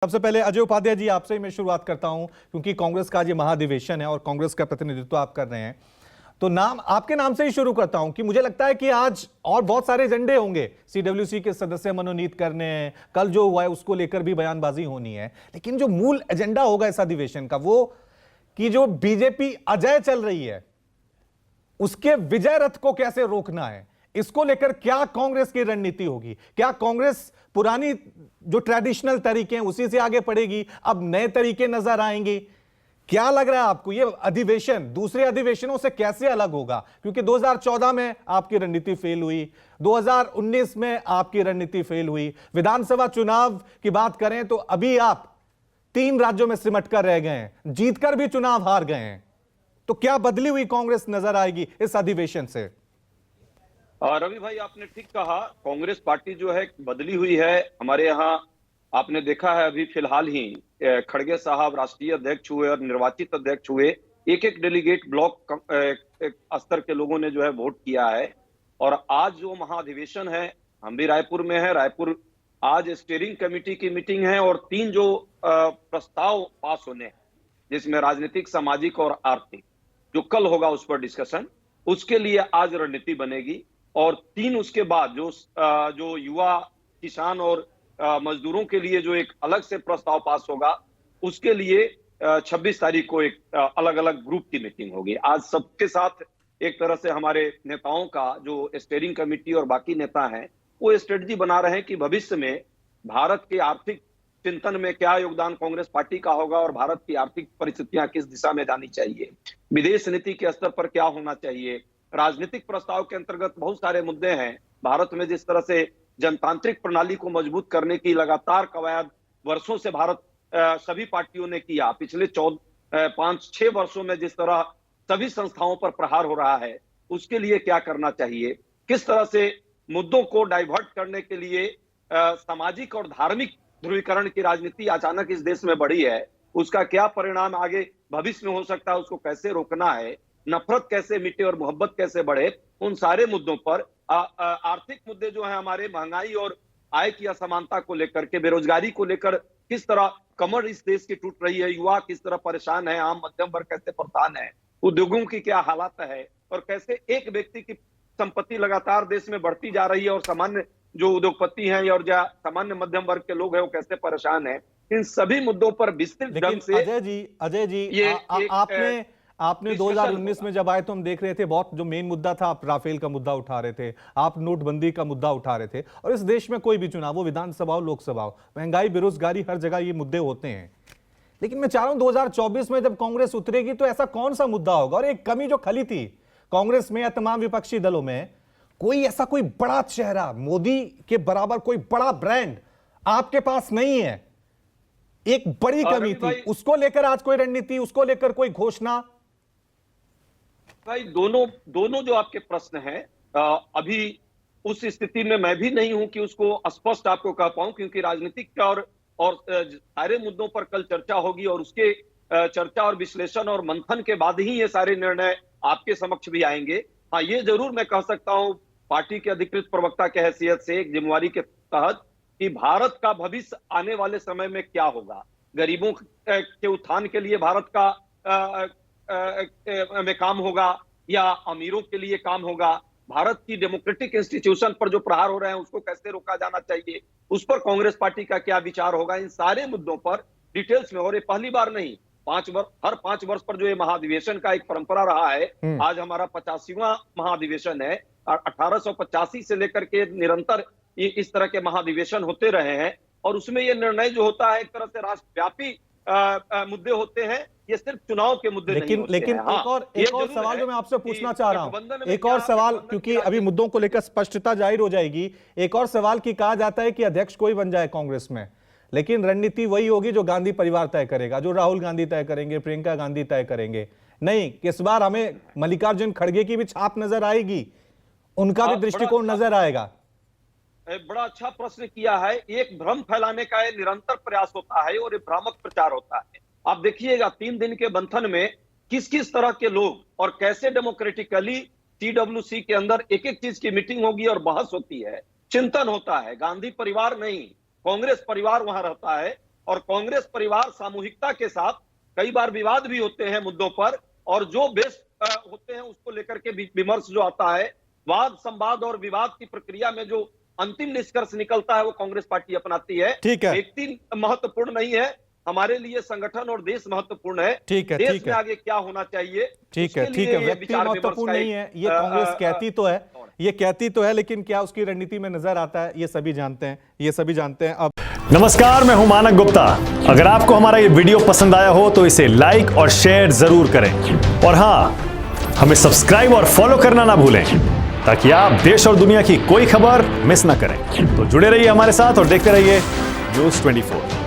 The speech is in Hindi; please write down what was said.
सबसे पहले अजय उपाध्याय जी, आपसे ही मैं शुरुआत करता हूं, क्योंकि कांग्रेस का ये महाधिवेशन है और कांग्रेस का प्रतिनिधित्व आप कर रहे हैं, तो आपके नाम से ही शुरू करता हूं कि मुझे लगता है कि आज और बहुत सारे एजेंडे होंगे। सीडब्ल्यूसी के सदस्य मनोनीत करने हैं, कल जो हुआ है उसको लेकर भी बयानबाजी होनी है, लेकिन जो मूल एजेंडा होगा इस अधिवेशन का वो कि जो बीजेपी अजय चल रही है उसके विजय रथ को कैसे रोकना है, इसको लेकर क्या कांग्रेस की रणनीति होगी। क्या कांग्रेस पुरानी जो ट्रेडिशनल तरीके हैं उसी से आगे बढ़ेगी, अब नए तरीके नजर आएंगे? क्या लग रहा है आपको ये अधिवेशन दूसरे अधिवेशनों से कैसे अलग होगा? क्योंकि 2014 में आपकी रणनीति फेल हुई, 2019 में आपकी रणनीति फेल हुई, विधानसभा चुनाव की बात करें तो अभी आप 3 राज्यों में सिमट कर रह गए हैं, जीतकर भी चुनाव हार गए हैं। तो क्या बदली हुई कांग्रेस नजर आएगी इस अधिवेशन से? रवि भाई, आपने ठीक कहा। कांग्रेस पार्टी जो है बदली हुई है। हमारे यहाँ आपने देखा है अभी फिलहाल ही खड़गे साहब राष्ट्रीय अध्यक्ष हुए और निर्वाचित अध्यक्ष हुए। एक एक डेलीगेट ब्लॉक स्तर के लोगों ने जो है वोट किया है। और आज जो महाधिवेशन है, हम भी रायपुर में है। रायपुर आज स्टीयरिंग कमेटी की मीटिंग है और 3 जो प्रस्ताव पास होने हैं, जिसमें राजनीतिक, सामाजिक और आर्थिक, जो कल होगा उस पर डिस्कशन, उसके लिए आज रणनीति बनेगी। और 3 उसके बाद जो युवा, किसान और मजदूरों के लिए जो एक अलग से प्रस्ताव पास होगा, उसके लिए 26 तारीख को एक अलग अलग ग्रुप की मीटिंग होगी। आज सबके साथ एक तरह से हमारे नेताओं का जो स्टीयरिंग कमेटी और बाकी नेता हैं वो स्ट्रेटजी बना रहे हैं कि भविष्य में भारत के आर्थिक चिंतन में क्या योगदान कांग्रेस पार्टी का होगा और भारत की आर्थिक परिस्थितियां किस दिशा में जानी चाहिए, विदेश नीति के स्तर पर क्या होना चाहिए। राजनीतिक प्रस्ताव के अंतर्गत बहुत सारे मुद्दे हैं। भारत में जिस तरह से जनतांत्रिक प्रणाली को मजबूत करने की लगातार कवायद वर्षों से भारत सभी पार्टियों ने किया, पिछले 5-6 वर्षों में जिस तरह सभी संस्थाओं पर प्रहार हो रहा है, उसके लिए क्या करना चाहिए, किस तरह से मुद्दों को डाइवर्ट करने के लिए सामाजिक और धार्मिक ध्रुवीकरण की राजनीति अचानक इस देश में बढ़ी है, उसका क्या परिणाम आगे भविष्य में हो सकता है, उसको कैसे रोकना है, नफरत कैसे मिटे और मोहब्बत कैसे बढ़े, उन सारे मुद्दों पर आर्थिक मुद्दे जो है हमारे, महंगाई और आय की असमानता को लेकर के, बेरोजगारी को लेकर किस तरह कमर इस देश की टूट रही है, युवा किस तरह परेशान है, आम मध्यम वर्ग कैसे परेशान है, उद्योगों की क्या हालात है और कैसे एक व्यक्ति की संपत्ति लगातार देश में बढ़ती जा रही है और सामान्य जो उद्योगपति हैं और जो सामान्य मध्यम वर्ग के लोग हैं वो कैसे परेशान हैं। इन सभी मुद्दों पर विस्तृत ढंग से अजय जी आपने 2019 में जब आए तो हम देख रहे थे बहुत जो मेन मुद्दा था, आप राफेल का मुद्दा उठा रहे थे, आप नोटबंदी का मुद्दा उठा रहे थे। और इस देश में कोई भी चुनाव हो, विधानसभा हो, लोकसभा हो, महंगाई, बेरोजगारी, हर जगह ये मुद्दे होते हैं। लेकिन मैं चाह रहा हूं 2024 में जब कांग्रेस उतरेगी तो ऐसा कौन सा मुद्दा होगा? और एक कमी जो खली थी कांग्रेस में या तमाम विपक्षी दलों में, कोई ऐसा कोई बड़ा चेहरा, मोदी के बराबर कोई बड़ा ब्रांड आपके पास नहीं है। एक बड़ी कमी थी, उसको लेकर आज कोई रणनीति, उसको लेकर कोई घोषणा? भाई, दोनों जो आपके प्रश्न हैं, अभी उस स्थिति में मैं भी नहीं हूं कि उसको स्पष्ट आपको कह पाऊं, क्योंकि राजनीतिक और सारे मुद्दों पर कल चर्चा होगी और उसके चर्चा और विश्लेषण और मंथन के बाद ही ये सारे निर्णय आपके समक्ष भी आएंगे। हाँ, ये जरूर मैं कह सकता हूं पार्टी के अधिकृत प्रवक्ता के हैसियत से, एक जिम्मेवारी के तहत, कि भारत का भविष्य आने वाले समय में क्या होगा, गरीबों के उत्थान के लिए भारत का में काम होगा या अमीरों के लिए काम होगा, भारत की डेमोक्रेटिक इंस्टीट्यूशन पर जो प्रहार हो रहे हैं उसको कैसे रोका जाना चाहिए, उस पर कांग्रेस पार्टी का क्या विचार होगा। इन सारे मुद्दों पर डिटेल्स में, और ये पहली बार नहीं, हर 5 वर्ष पर जो ये महाधिवेशन का एक परंपरा रहा है, आज हमारा 85वां महाधिवेशन है। 1885 से लेकर के निरंतर इस तरह के महाधिवेशन होते रहे हैं और उसमें ये निर्णय जो होता है एक तरह से राष्ट्रव्यापी मुद्दे होते हैं, ये सिर्फ चुनाव के मुद्दे नहीं होते लेकिन हैं। एक और सवाल जो मैं आपसे पूछना चाह रहा हूं, एक और सवाल, क्योंकि अभी मुद्दों को लेकर स्पष्टता जाहिर हो जाएगी। एक और सवाल की कहा जाता है कि अध्यक्ष कोई बन जाए कांग्रेस में, लेकिन रणनीति वही होगी जो गांधी परिवार तय करेगा, जो राहुल गांधी तय करेंगे, प्रियंका गांधी तय करेंगे। नहीं, इस बार हमें मल्लिकार्जुन खड़गे की भी छाप नजर आएगी, उनका भी दृष्टिकोण नजर आएगा। बड़ा अच्छा प्रश्न किया है। एक भ्रम फैलाने का ये निरंतर प्रयास होता है और ये भ्रामक प्रचार होता है। आप देखिएगा 3 दिन के मंथन में किस किस तरह के लोग और कैसे डेमोक्रेटिकली सीडब्ल्यूसी के अंदर एक एक चीज की मीटिंग होगी और बहस होती है, चिंतन होता है। गांधी परिवार नहीं, कांग्रेस परिवार वहां रहता है और कांग्रेस परिवार सामूहिकता के साथ, कई बार विवाद भी होते हैं मुद्दों पर, और जो बेस्ट होते हैं उसको लेकर के विमर्श जो आता है, वाद संवाद और विवाद की प्रक्रिया में जो अंतिम निष्कर्ष निकलता है वो कांग्रेस पार्टी अपनाती है। ठीक है। व्यक्ति महत्वपूर्ण नहीं है, हमारे लिए संगठन और देश महत्वपूर्ण है। ठीक है, देश ठीक में है। आगे क्या होना चाहिए, ठीक है, उसके ठीक लिए है। ये व्यक्ति विचार विमर्श महत्वपूर्ण का नहीं एक, है, ये कांग्रेस कहती तो है, ये कहती तो है, लेकिन क्या उसकी रणनीति में नजर आता है, ये सभी जानते हैं, ये सभी जानते हैं। अब नमस्कार, मैं हूं मानक गुप्ता। अगर आपको हमारा ये वीडियो पसंद आया हो तो इसे लाइक और शेयर जरूर करें, और हां, हमें सब्सक्राइब और फॉलो करना ना भूलें ताकि आप देश और दुनिया की कोई खबर मिस ना करें। तो जुड़े रहिए हमारे साथ और देखते रहिए न्यूज़ 24।